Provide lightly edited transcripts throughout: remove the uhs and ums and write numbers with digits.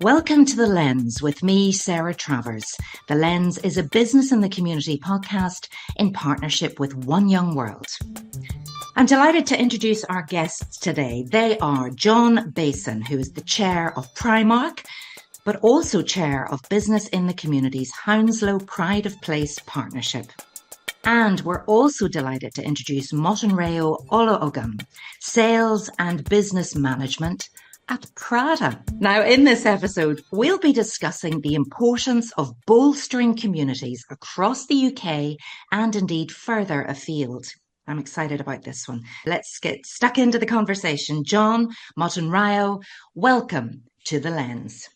Welcome to The Lens with me, Sarah Travers. The Lens is a business in the community podcast in partnership with One Young World. I'm delighted to introduce our guests today. They are John Bason, who is the chair of PRIMARK, but also chair of Business in the Community's Hounslow Pride of Place partnership. And we're also delighted to introduce Motunrayo Olaogun, Sales and Business Management at PRADA. Now, in this episode, we'll be discussing the importance of bolstering communities across the UK and indeed further afield. I'm excited about this one. Let's get stuck into the conversation. John, Motunrayo, welcome to The Lens.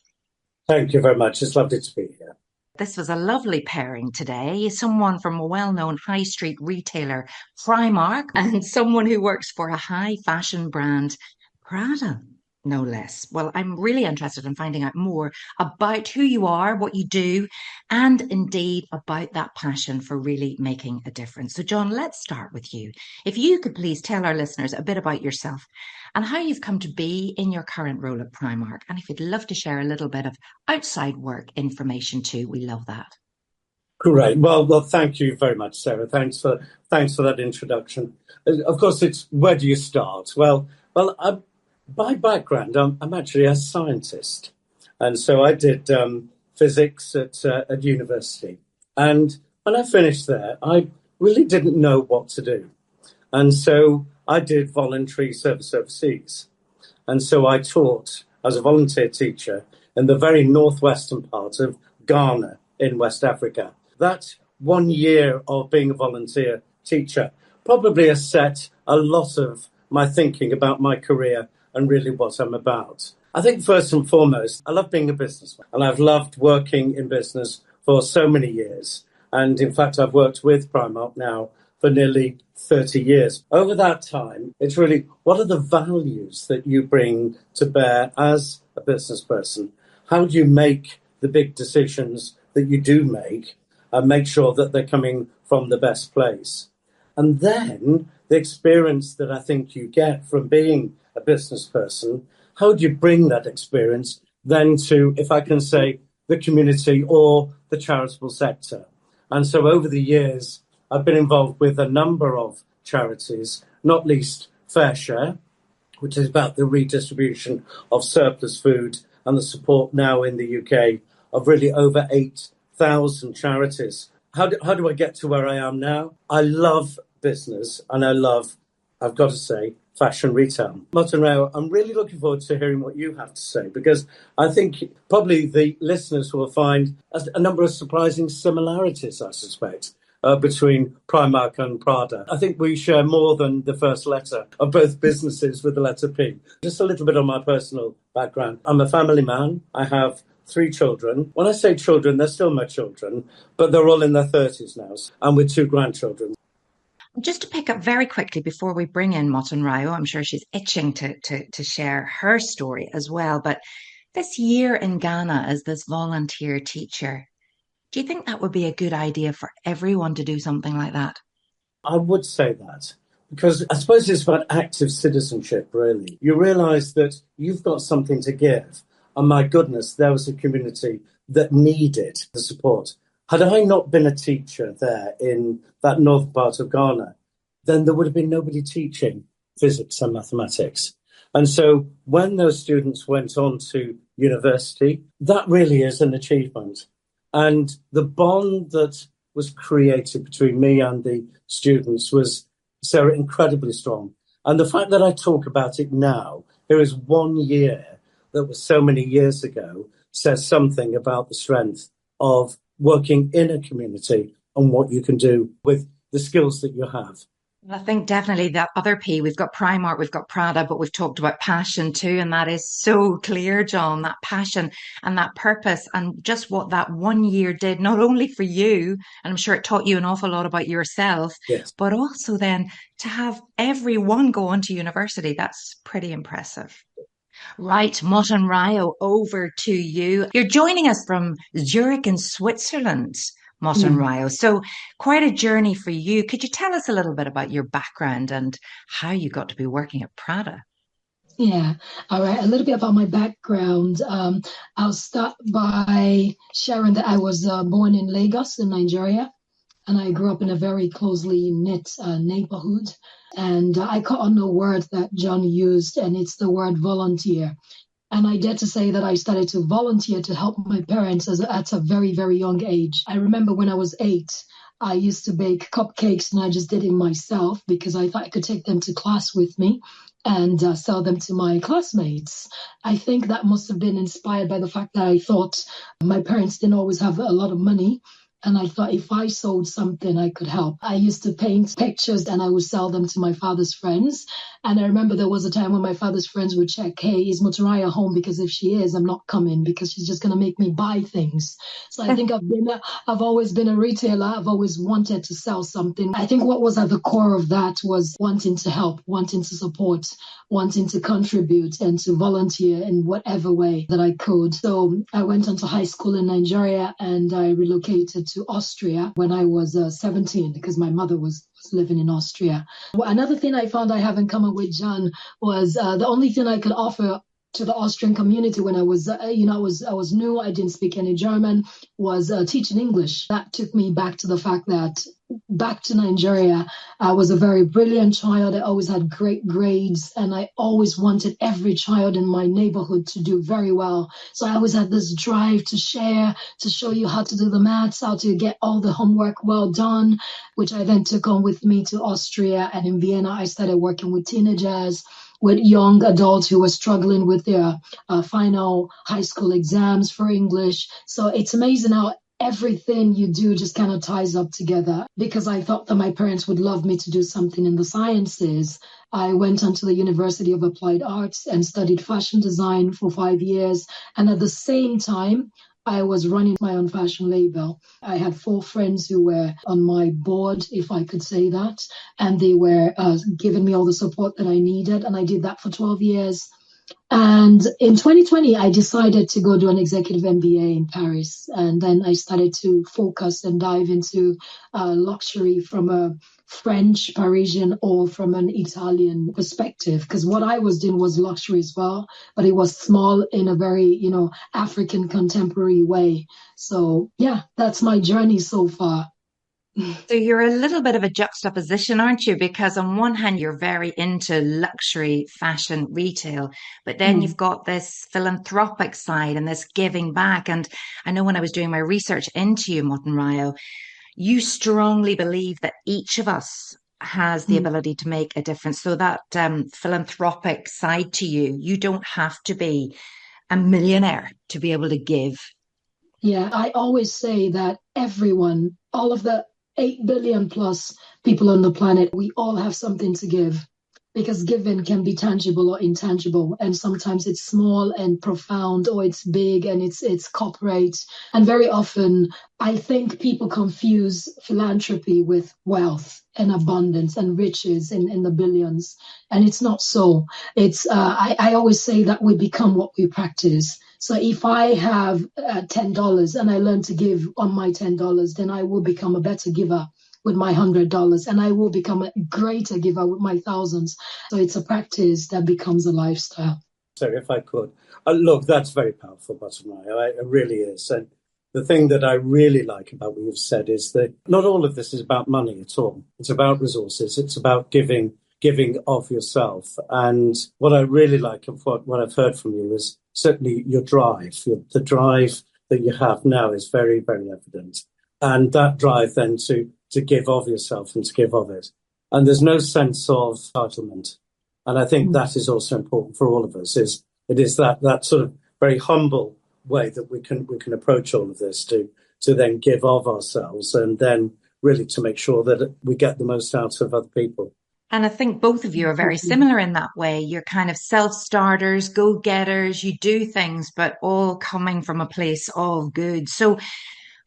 Thank you very much. It's lovely to be here. This was a lovely pairing today. Someone from a well-known high street retailer, PRIMARK, and someone who works for a high fashion brand, PRADA, no less. Well, I'm really interested in finding out more about who you are, what you do, and indeed about that passion for really making a difference. So, John, let's start with you. If you could please tell our listeners a bit about yourself and how you've come to be in your current role at PRIMARK. And if you'd love to share a little bit of outside work information too, we love that. Great. Well, thank you very much, Sarah. Thanks for that introduction. Of course, it's where do you start? Well, by background, I'm actually a scientist, and so I did physics at university. And when I finished there, I really didn't know what to do, and so I did voluntary service overseas. And so I taught as a volunteer teacher in the very northwestern part of Ghana in West Africa. That 1 year of being a volunteer teacher probably has set a lot of my thinking about my career and really what I'm about. I think first and foremost, I love being a businessman, and I've loved working in business for so many years. And in fact, I've worked with PRIMARK now for nearly 30 years. Over that time, it's really, what are the values that you bring to bear as a business person? How do you make the big decisions that you do make and make sure that they're coming from the best place? And then the experience that I think you get from being a business person, how do you bring that experience then to, if I can say, the community or the charitable sector? And so over the years, I've been involved with a number of charities, not least Fair Share, which is about the redistribution of surplus food and the support now in the UK of really over 8,000 charities. How do I get to where I am now? I love business and I've got to say, fashion retail. Motunrayo, I'm really looking forward to hearing what you have to say, because I think probably the listeners will find a number of surprising similarities, I suspect, between PRIMARK and PRADA. I think we share more than the first letter of both businesses with the letter P. Just a little bit on my personal background. I'm a family man. I have 3 children. When I say children, they're still my children, but they're all in their 30s now, and with 2 grandchildren. Just to pick up very quickly before we bring in Motunrayo, I'm sure she's itching to share her story as well. But this year in Ghana as this volunteer teacher, do you think that would be a good idea for everyone to do something like that? I would say that, because I suppose it's about active citizenship, really. You realise that you've got something to give. And my goodness, there was a community that needed the support. Had I not been a teacher there in that north part of Ghana, then there would have been nobody teaching physics and mathematics. And so when those students went on to university, that really is an achievement. And the bond that was created between me and the students was, Sarah, incredibly strong. And the fact that I talk about it now, here is 1 year that was so many years ago, says something about the strength of working in a community and what you can do with the skills that you have. I think definitely that other P, we've got PRIMARK, we've got PRADA, but we've talked about passion too. And that is so clear, John, that passion and that purpose and just what that 1 year did, not only for you, and I'm sure it taught you an awful lot about yourself, yes, but also then to have everyone go on to university. That's pretty impressive. Right, Motunrayo, over to you. You're joining us from Zurich in Switzerland, Motunrayo. So quite a journey for you. Could you tell us a little bit about your background and how you got to be working at PRADA? Yeah. All right. A little bit about my background. I'll start by sharing that I was born in Lagos, in Nigeria, and I grew up in a very closely knit neighborhood. And I caught on a word that John used, and it's the word volunteer. And I dare to say that I started to volunteer to help my parents at a very, very young age. I remember when I was 8, I used to bake cupcakes and I just did it myself because I thought I could take them to class with me and sell them to my classmates. I think that must have been inspired by the fact that I thought my parents didn't always have a lot of money. And I thought if I sold something, I could help. I used to paint pictures and I would sell them to my father's friends. And I remember there was a time when my father's friends would check, hey, is Motunrayo home? Because if she is, I'm not coming because she's just going to make me buy things. So I think I've always been a retailer. I've always wanted to sell something. I think what was at the core of that was wanting to help, wanting to support, wanting to contribute and to volunteer in whatever way that I could. So I went on to high school in Nigeria and I relocated to Austria when I was 17 because my mother was living in Austria. Another thing I found I have in common with John was the only thing I could offer to the Austrian community when I was, I was new, I didn't speak any German, was teaching English. That took me back to the fact that back to Nigeria, I was a very brilliant child. I always had great grades and I always wanted every child in my neighborhood to do very well. So I always had this drive to share, to show you how to do the maths, how to get all the homework well done, which I then took on with me to Austria. And in Vienna, I started working with teenagers, with young adults who were struggling with their final high school exams for English. So it's amazing how everything you do just kind of ties up together. Because I thought that my parents would love me to do something in the sciences, I went on to the University of Applied Arts and studied fashion design for 5 years. And at the same time, I was running my own fashion label. I had 4 friends who were on my board, if I could say that, and they were giving me all the support that I needed. And I did that for 12 years. And in 2020, I decided to go do an executive MBA in Paris. And then I started to focus and dive into luxury from a French, Parisian, or from an Italian perspective. Because what I was doing was luxury as well, but it was small in a very, African contemporary way. So yeah, that's my journey so far. So you're a little bit of a juxtaposition, aren't you? Because on one hand, you're very into luxury fashion retail, but then Mm. you've got this philanthropic side and this giving back. And I know when I was doing my research into you, Motunrayo, you strongly believe that each of us has the Mm. ability to make a difference. So that philanthropic side to you, you don't have to be a millionaire to be able to give. Yeah, I always say that everyone, all of the 8 billion plus people on the planet, we all have something to give because giving can be tangible or intangible. And sometimes it's small and profound, or it's big and it's corporate. And very often, I think people confuse philanthropy with wealth and abundance and riches in the billions. And it's not so. I always say that we become what we practice. So if I have $10 and I learn to give on my $10, then I will become a better giver with my $100, and I will become a greater giver with my thousands. So it's a practice that becomes a lifestyle. So if I could, look, that's very powerful, Motunrayo. It really is. And the thing that I really like about what you've said is that not all of this is about money at all. It's about resources. It's about giving of yourself. And what I really like of what I've heard from you is certainly your drive. The drive that you have now is very, very evident. And that drive then to give of yourself and to give of it. And there's no sense of entitlement. And I think that is also important for all of us. It is that sort of very humble way that we can approach all of this to then give of ourselves and then really to make sure that we get the most out of other people. And I think both of you are very similar in that way. You're kind of self-starters, go-getters, you do things, but all coming from a place of good. So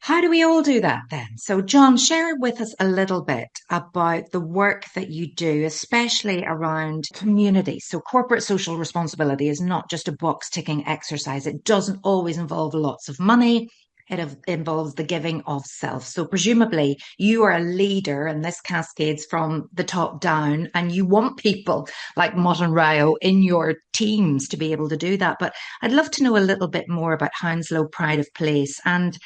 how do we all do that then? So John, share with us a little bit about the work that you do, especially around community. So corporate social responsibility is not just a box ticking exercise. It doesn't always involve lots of money. involves the giving of self. So presumably you are a leader and this cascades from the top down, and you want people like Motunrayo in your teams to be able to do that. But I'd love to know a little bit more about Hounslow Pride of Place. And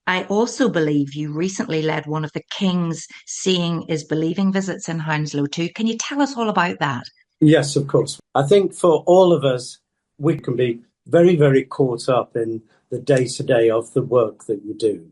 I also believe you recently led one of the King's Seeing is Believing visits in Hounslow too. Can you tell us all about that? Yes, of course. I think for all of us, we can be very, very caught up in the day-to-day of the work that you do.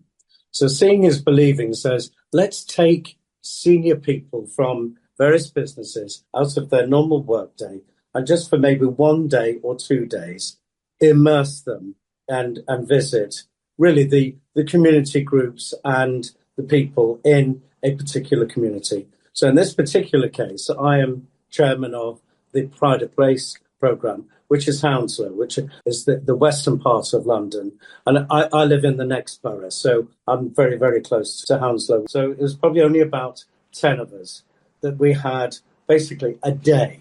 So Seeing is Believing says, let's take senior people from various businesses out of their normal workday and just for maybe 1 day or 2 days, immerse them and visit really the community groups and the people in a particular community. So in this particular case, I am chairman of the Pride of Place programme, which is Hounslow, which is the western part of London. And I live in the next borough, so I'm very, very close to Hounslow. So it was probably only about 10 of us that we had basically a day,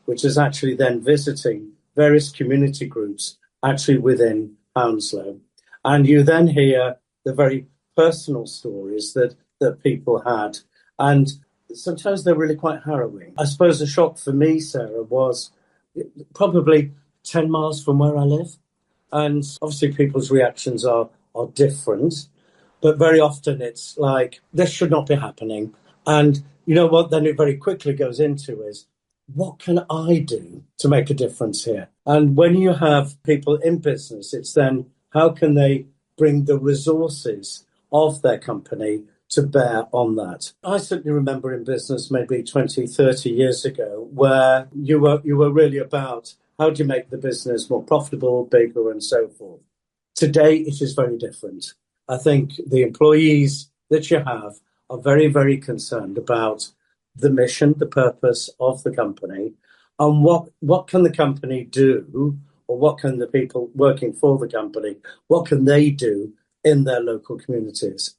which is actually then visiting various community groups actually within Hounslow. And you then hear the very personal stories that people had. And sometimes they're really quite harrowing. I suppose the shock for me, Sarah, was probably 10 miles from where I live. And obviously people's reactions are different, but very often it's like, this should not be happening. And you know what then it very quickly goes into is, what can I do to make a difference here? And when you have people in business, it's then how can they bring the resources of their company to bear on that? I certainly remember in business maybe 20, 30 years ago where you were really about how do you make the business more profitable, bigger and so forth. Today it is very different. I think the employees that you have are very, very concerned about the mission, the purpose of the company, and what can the company do, or what can the people working for the company, what can they do in their local communities?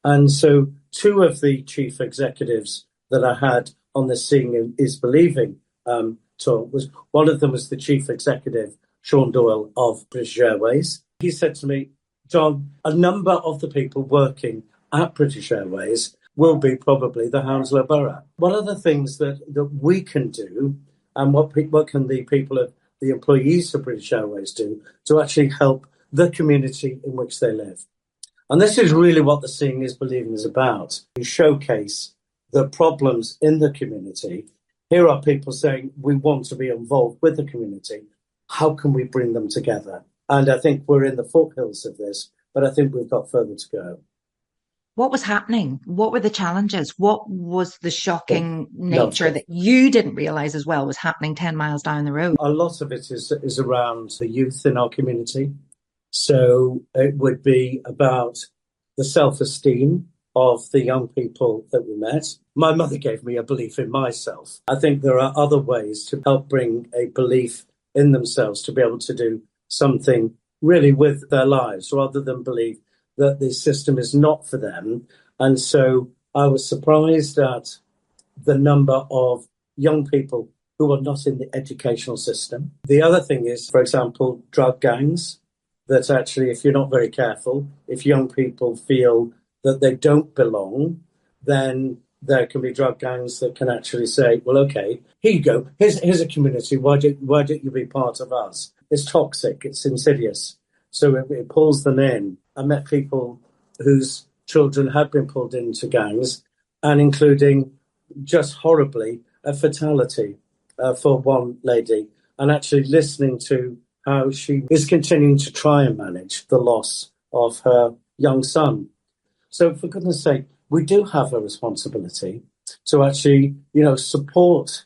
And so 2 of the chief executives that I had on the Seeing is Believing talk was, one of them was the chief executive, Sean Doyle of British Airways. He said to me, John, a number of the people working at British Airways will be probably the Hounslow Borough. What are the things that we can do, and what can the people of the employees of British Airways do to actually help the community in which they live? And this is really what the Seeing is Believing is about. We showcase the problems in the community. Here are people saying, we want to be involved with the community. How can we bring them together? And I think we're in the foothills of this, but I think we've got further to go. What was happening? What were the challenges? What was the shocking nature that you didn't realise as well was happening 10 miles down the road? A lot of it is around the youth in our community. So it would be about the self-esteem of the young people that we met. My mother gave me a belief in myself. I think there are other ways to help bring a belief in themselves to be able to do something really with their lives rather than believe that the system is not for them. And so I was surprised at the number of young people who are not in the educational system. The other thing is, for example, drug gangs, that actually, if you're not very careful, if young people feel that they don't belong, then there can be drug gangs that can actually say, well, okay, here you go. Here's a community. Why don't you be part of us? It's toxic. It's insidious. So it pulls them in. I met people whose children had been pulled into gangs, and including just horribly a fatality for one lady, and actually listening to how she is continuing to try and manage the loss of her young son. So for goodness sake, we do have a responsibility to actually, support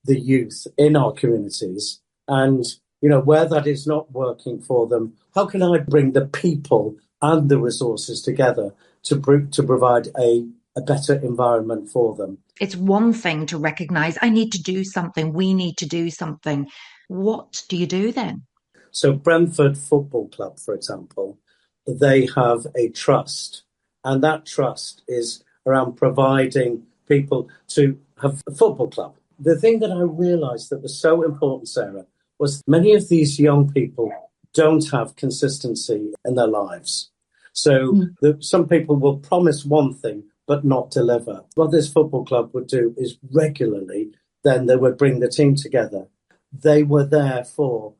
the youth in our communities. And, where that is not working for them, how can I bring the people and the resources together to provide a better environment for them? It's one thing to recognise, I need to do something, we need to do something. What do you do then? So Brentford Football Club, for example, they have a trust, and that trust is around providing people to have a football club. The thing that I realised that was so important, Sarah, was many of these young people don't have consistency in their lives. So some people will promise one thing but not deliver. What this football club would do is regularly, then they would bring the team together. They were there for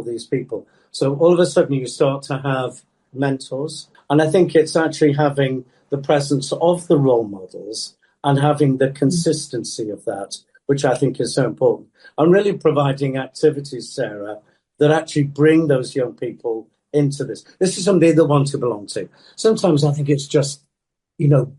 these people. So all of a sudden you start to have mentors. And I think it's actually having the presence of the role models and having the consistency of that, which I think is so important. And really providing activities, Sarah, that actually bring those young people into this. This is something they want to belong to. Sometimes I think it's just,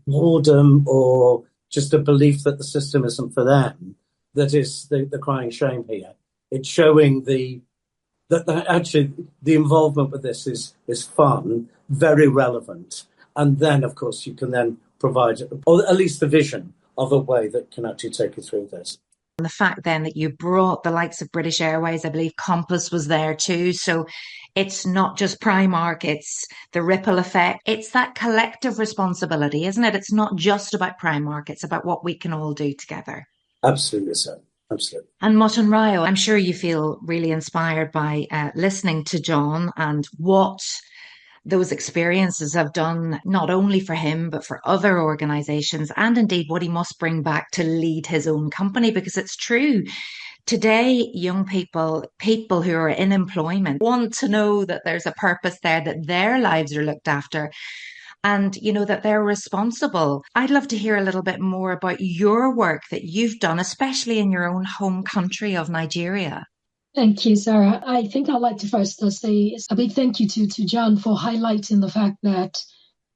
boredom or just a belief that the system isn't for them that is the crying shame here. It's showing that actually the involvement with this is fun, very relevant. And then, of course, you can then provide, or at least the vision of a way that can actually take you through this. And the fact then that you brought the likes of British Airways, I believe Compass was there too. So it's not just Primark, it's the ripple effect. It's that collective responsibility, isn't it? It's not just about Primark, it's about what we can all do together. Absolutely so. Absolutely. And Motunrayo, I'm sure you feel really inspired by listening to John and what those experiences have done, not only for him, but for other organizations, and indeed what he must bring back to lead his own company. Because it's true, today, young people who are in employment want to know that there's a purpose there, that their lives are looked after, and that they're responsible. I'd love to hear a little bit more about your work that you've done, especially in your own home country of Nigeria. Thank you, Sarah. I think I'd like to first say a big thank you to John for highlighting the fact that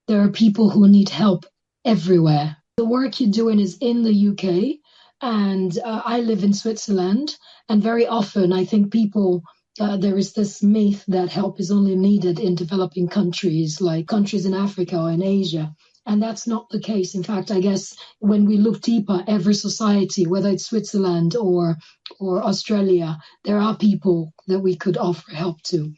there are people who need help everywhere. The work you're doing is in the UK, and I live in Switzerland. And very often I think there is this myth that help is only needed in developing countries, like countries in Africa or in Asia. And that's not the case. In fact, I guess when we look deeper, every society, whether it's Switzerland or Australia, there are people that we could offer help to.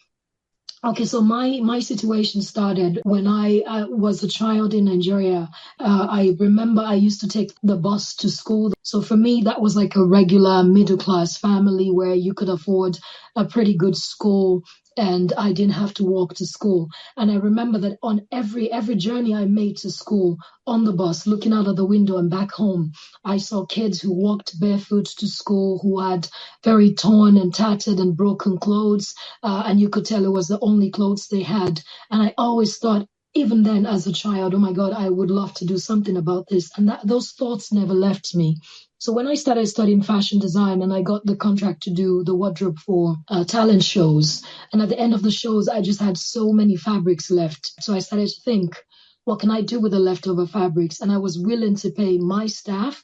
Okay, so my situation started when I was a child in Nigeria. I remember I used to take the bus to school. So for me, that was like a regular middle-class family where you could afford a pretty good school, and I didn't have to walk to school. And I remember that on every journey I made to school, on the bus, looking out of the window and back home, I saw kids who walked barefoot to school, who had very torn and tattered and broken clothes, and you could tell it was the only clothes they had. And I always thought, even then as a child, oh my God, I would love to do something about this. And those thoughts never left me. So when I started studying fashion design and I got the contract to do the wardrobe for talent shows, and at the end of the shows, I just had so many fabrics left. So I started to think, what can I do with the leftover fabrics? And I was willing to pay my staff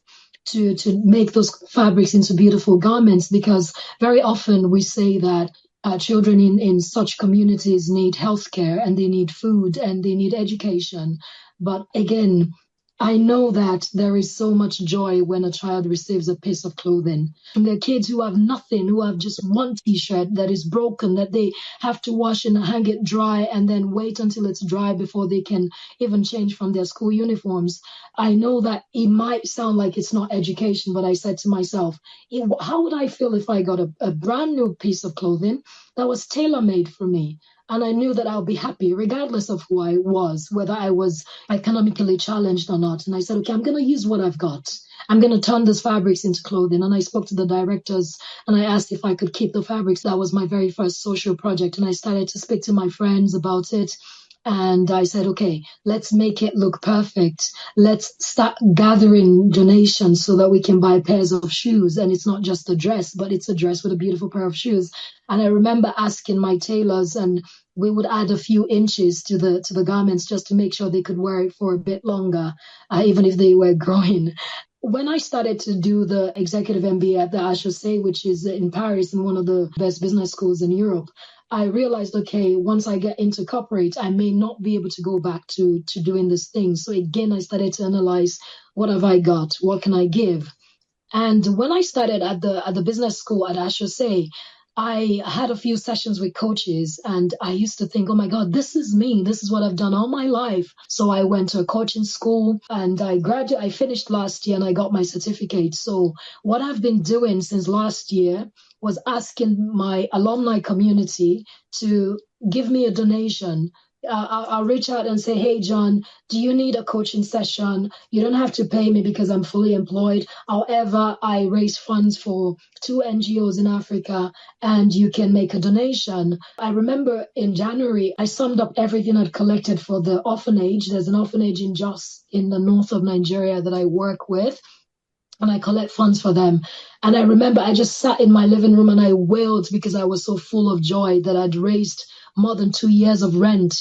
to make those fabrics into beautiful garments, because very often we say that children in such communities need healthcare, and they need food, and they need education. But again, I know that there is so much joy when a child receives a piece of clothing. And there are kids who have nothing, who have just one T-shirt that is broken, that they have to wash and hang it dry and then wait until it's dry before they can even change from their school uniforms. I know that it might sound like it's not education, but I said to myself, how would I feel if I got a brand new piece of clothing that was tailor-made for me? And I knew that I'll be happy regardless of who I was, whether I was economically challenged or not. And I said, okay, I'm going to use what I've got. I'm going to turn these fabrics into clothing. And I spoke to the directors and I asked if I could keep the fabrics. That was my very first social project. And I started to speak to my friends about it. And I said, okay, let's make it look perfect. Let's start gathering donations so that we can buy pairs of shoes. And it's not just a dress, but it's a dress with a beautiful pair of shoes. And I remember asking my tailors, and we would add a few inches to the garments just to make sure they could wear it for a bit longer, even if they were growing. When I started to do the executive MBA at the HEC, which is in Paris and one of the best business schools in Europe, I realized, okay, once I get into corporate, I may not be able to go back to doing this thing. So again, I started to analyze, what have I got? What can I give? And when I started at the business school at HEC, I had a few sessions with coaches, and I used to think, oh my God, this is me. This is what I've done all my life. So I went to a coaching school, and I finished last year and I got my certificate. So what I've been doing since last year was asking my alumni community to give me a donation I'll reach out and say, hey, John, do you need a coaching session? You don't have to pay me because I'm fully employed. However, I raise funds for 2 NGOs in Africa and you can make a donation. I remember in January, I summed up everything I'd collected for the orphanage. There's an orphanage in Jos in the north of Nigeria that I work with, and I collect funds for them. And I remember I just sat in my living room and I wailed because I was so full of joy that I'd raised more than 2 years of rent,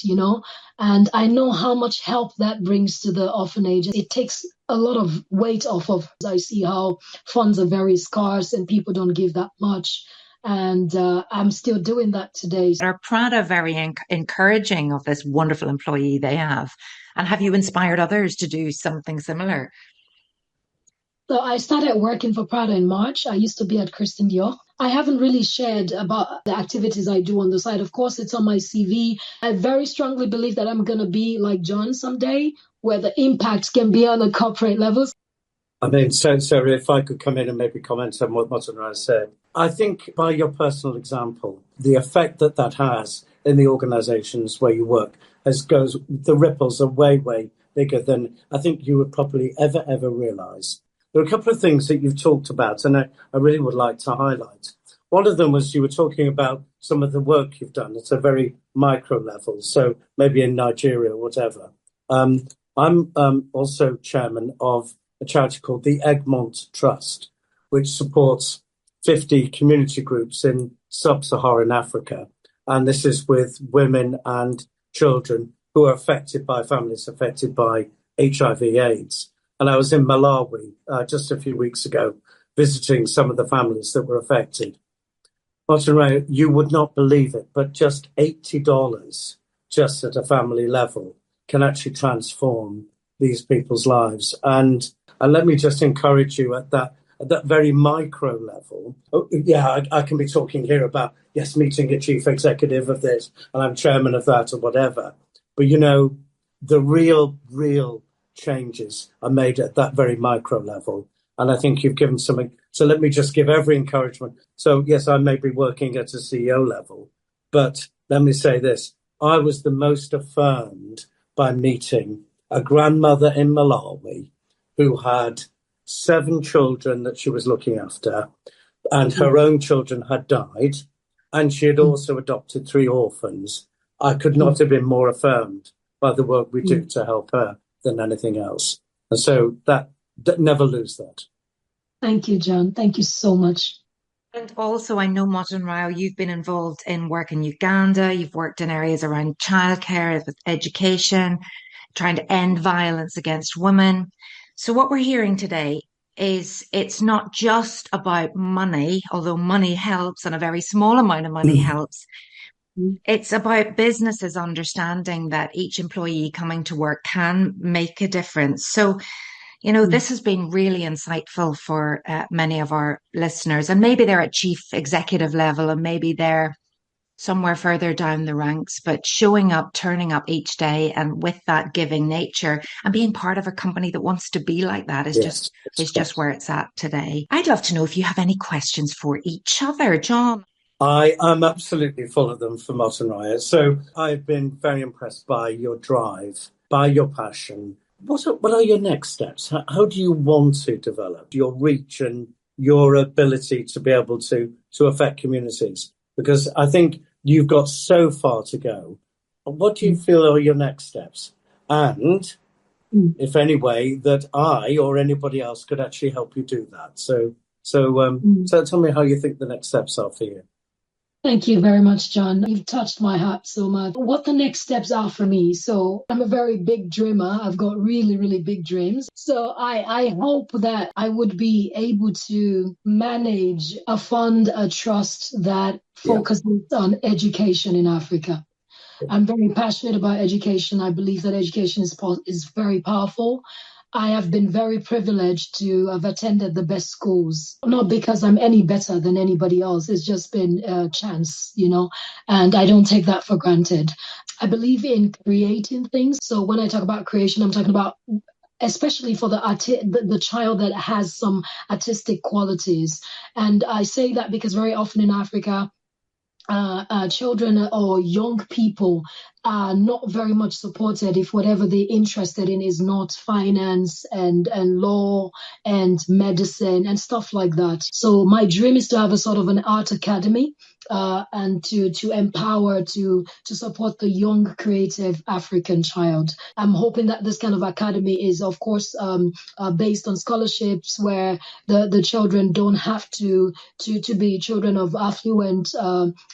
and I know how much help that brings to the orphanage. It takes a lot of weight off of. I see how funds are very scarce and people don't give that much. And I'm still doing that today. Are PRADA very encouraging of this wonderful employee they have? And have you inspired others to do something similar? So I started working for PRADA in March. I used to be at Christian Dior. I haven't really shared about the activities I do on the side. Of course, it's on my CV. I very strongly believe that I'm going to be like John someday, where the impact can be on the corporate levels. I mean, so if I could come in and maybe comment on what Motunrayo said. I think by your personal example, the effect that has in the organisations where you work the ripples are way, way bigger than I think you would probably ever realise. There are a couple of things that you've talked about, and I really would like to highlight. One of them was you were talking about some of the work you've done at a very micro level, so maybe in Nigeria or whatever. I'm also chairman of a charity called the Egmont Trust, which supports 50 community groups in sub-Saharan Africa. And this is with women and children who are affected by families affected by HIV/AIDS. And I was in Malawi just a few weeks ago, visiting some of the families that were affected. Motunrayo, you would not believe it, but just $80 just at a family level can actually transform these people's lives. And let me just encourage you at that very micro level. Oh, yeah, I can be talking here about, yes, meeting a chief executive of this, and I'm chairman of that or whatever. But, the real changes are made at that very micro level. And I think you've given something. So let me just give every encouragement. So, yes, I may be working at a CEO level, but let me say this. I was the most affirmed by meeting a grandmother in Malawi who had 7 children that she was looking after, and her own children had died, and she had also adopted 3 orphans. I could not have been more affirmed by the work we do to help her than anything else. And so that never lose that. Thank you, John. Thank you so much. And also, I know, Motunrayo, you've been involved in work in Uganda. You've worked in areas around childcare, with education, trying to end violence against women. So what we're hearing today is it's not just about money, although money helps and a very small amount of money helps. It's about businesses understanding that each employee coming to work can make a difference. So, this has been really insightful for many of our listeners, and maybe they're at chief executive level and maybe they're somewhere further down the ranks, but showing up, turning up each day, and with that giving nature and being part of a company that wants to be like that is just where it's at today. I'd love to know if you have any questions for each other, John. I am absolutely full of them for Motunrayo. So I've been very impressed by your drive, by your passion. What are your next steps? How do you want to develop your reach and your ability to be able to affect communities? Because I think you've got so far to go. What do you feel are your next steps? And if any way that I or anybody else could actually help you do that. So tell me how you think the next steps are for you. Thank you very much, John. You've touched my heart so much. What the next steps are for me. So I'm a very big dreamer. I've got really, really big dreams. So I hope that I would be able to manage a fund, a trust that focuses on education in Africa. I'm very passionate about education. I believe that education is very powerful. I have been very privileged to have attended the best schools, not because I'm any better than anybody else. It's just been a chance, and I don't take that for granted. I believe in creating things. So when I talk about creation, I'm talking about especially for the child that has some artistic qualities. And I say that because very often in Africa, children or young people are not very much supported if whatever they're interested in is not finance and law and medicine and stuff like that. So my dream is to have a sort of an art academy, and to empower, to support the young creative African child. I'm hoping that this kind of academy is, of course, based on scholarships where the children don't have to be children of affluent,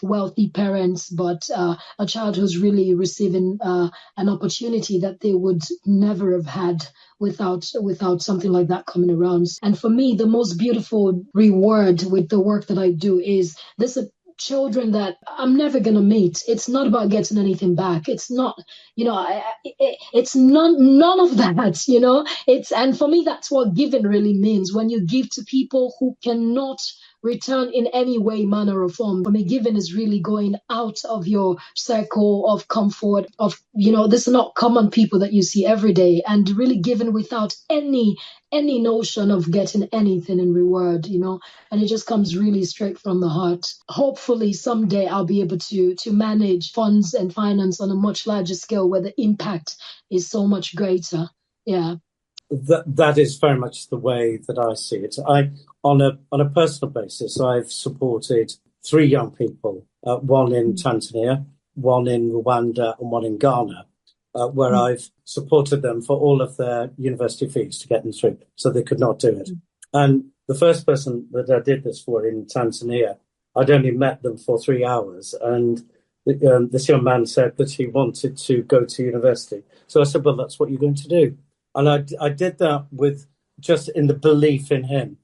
wealthy parents, but a child who's really receiving an opportunity that they would never have had without something like that coming around. And for me, the most beautiful reward with the work that I do is this. Children that I'm never going to meet. It's not about getting anything back. It's not, it's none of that, and for me, that's what giving really means. When you give to people who cannot return in any way, manner, or form. For me, giving is really going out of your circle of comfort of, this is not common people that you see every day, and really giving without any notion of getting anything in reward, and it just comes really straight from the heart. Hopefully someday I'll be able to manage funds and finance on a much larger scale where the impact is so much greater. Yeah. That is very much the way that I see it. On a personal basis, I've supported 3 young people, one in Tanzania, one in Rwanda, and one in Ghana, where I've supported them for all of their university fees to get them through, so they could not do it. And the first person that I did this for in Tanzania, I'd only met them for 3 hours, and this young man said that he wanted to go to university. So I said, well, that's what you're going to do. And I did that with just in the belief in him.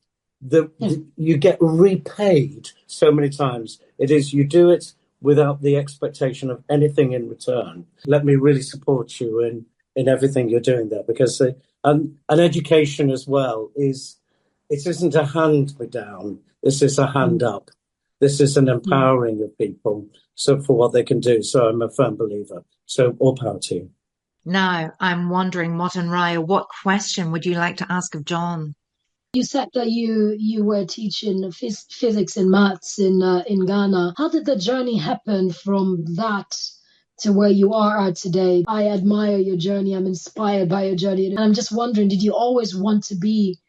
You get repaid so many times. It is, you do it without the expectation of anything in return. Let me really support you in everything you're doing there, because an education as well it isn't a hand me down. This is a hand up. This is an empowering of people for what they can do. So I'm a firm believer. So all power to you. Now, I'm wondering, Motunrayo, what question would you like to ask of John? You said that you were teaching physics and maths in Ghana. How did the journey happen from that to where you are today? I admire your journey. I'm inspired by your journey. And I'm just wondering, did you always want to be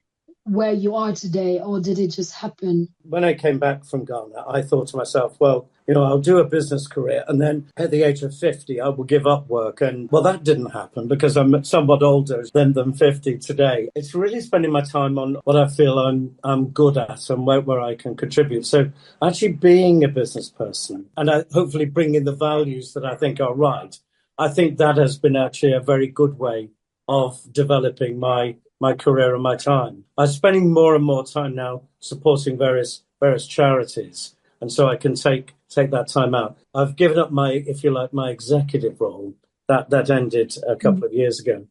where you are today, or did it just happen? When I came back from Ghana, I thought to myself, well, I'll do a business career, and then at the age of 50, I will give up work. And well, that didn't happen because I'm somewhat older than 50 today. It's really spending my time on what I feel I'm good at and where I can contribute. So actually being a business person and hopefully bringing the values that I think are right, I think that has been actually a very good way of developing my career and my time. I'm spending more and more time now supporting various charities, and so I can take that time out. I've given up my executive role that ended a couple of years ago.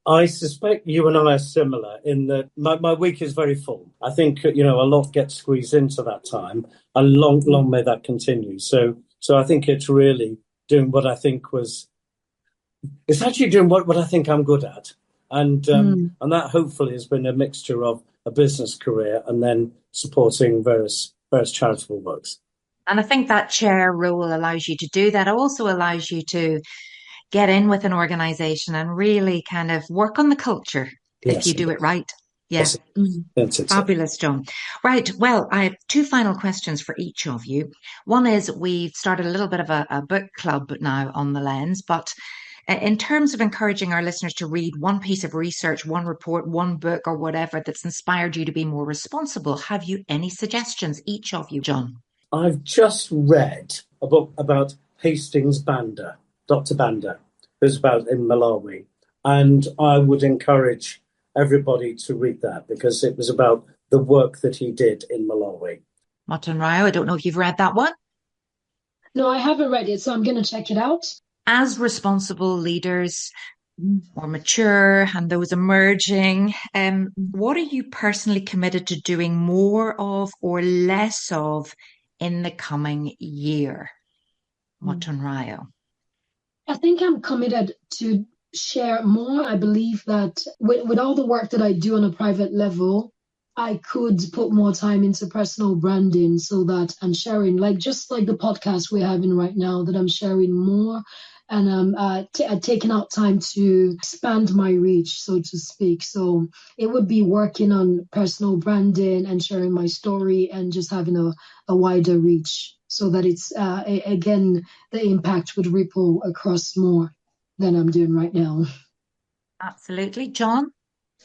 I suspect you and I are similar in that my week is very full. I think a lot gets squeezed into that time, and long may that continue. So I think it's really doing what I think it's actually doing what I think I'm good at. And that hopefully has been a mixture of a business career and then supporting various charitable works. And I think that chair role allows you to do that. It also allows you to get in with an organization and really kind of work on the culture if you do it right. Yeah. Yes. Fabulous, John. Right. Well, I have 2 final questions for each of you. One is we've started a little bit of a book club now on the Lens, but in terms of encouraging our listeners to read one piece of research, one report, one book or whatever that's inspired you to be more responsible, have you any suggestions, each of you, John? I've just read a book about Hastings Banda, Dr. Banda, who's about in Malawi. And I would encourage everybody to read that because it was about the work that he did in Malawi. Motunrayo, I don't know if you've read that one. No, I haven't read it, so I'm going to check it out. As responsible leaders, more mature and those emerging, what are you personally committed to doing more of or less of in the coming year? Motunrayo. I think I'm committed to share more. I believe that with all the work that I do on a private level, I could put more time into personal branding so that I'm sharing, like just like the podcast we're having right now, that I'm sharing more and I'm taking out time to expand my reach, so to speak. So it would be working on personal branding and sharing my story and just having a wider reach so that it's, again, the impact would ripple across more than I'm doing right now. Absolutely. John?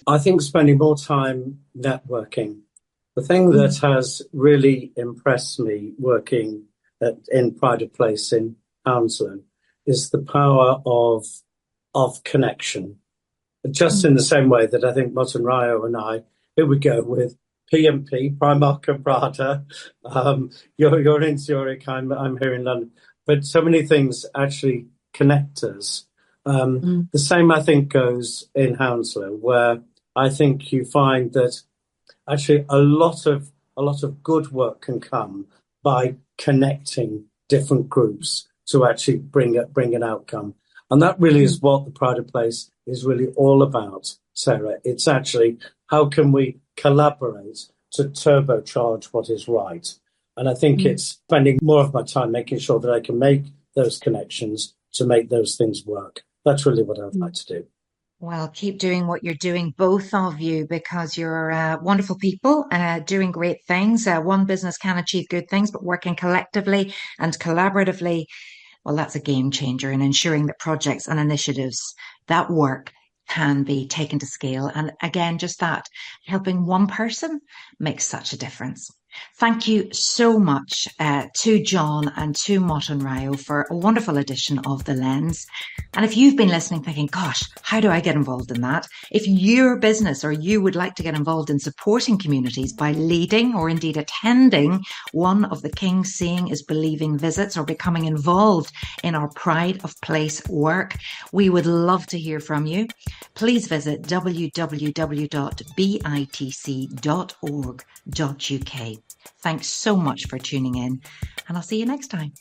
I think spending more time networking. The thing that has really impressed me working in PRIDA Place in Hounslow is the power of connection. Just in the same way that I think Motunrayo and I, here we go with P&P, Primark and PRADA. You're in Zurich, I'm here in London. But so many things actually connect us. The same, I think, goes in Hounslow, where I think you find that actually a lot of good work can come by connecting different groups to actually bring an outcome. And that really is what the PRIDA Place is really all about, Sarah. It's actually how can we collaborate to turbocharge what is right. And I think it's spending more of my time making sure that I can make those connections to make those things work. That's really what I'd like to do. Well, keep doing what you're doing, both of you, because you're wonderful people doing great things. One business can achieve good things, but working collectively and collaboratively, well, that's a game changer in ensuring that projects and initiatives that work can be taken to scale. And again, just that, helping one person makes such a difference. Thank you so much to John and to Motunrayo for a wonderful edition of The Lens. And if you've been listening thinking, gosh, how do I get involved in that? If your business or you would like to get involved in supporting communities by leading or indeed attending one of the King's Seeing is Believing visits or becoming involved in our Pride of Place work, we would love to hear from you. Please visit www.bitc.org.uk. Thanks so much for tuning in, and I'll see you next time.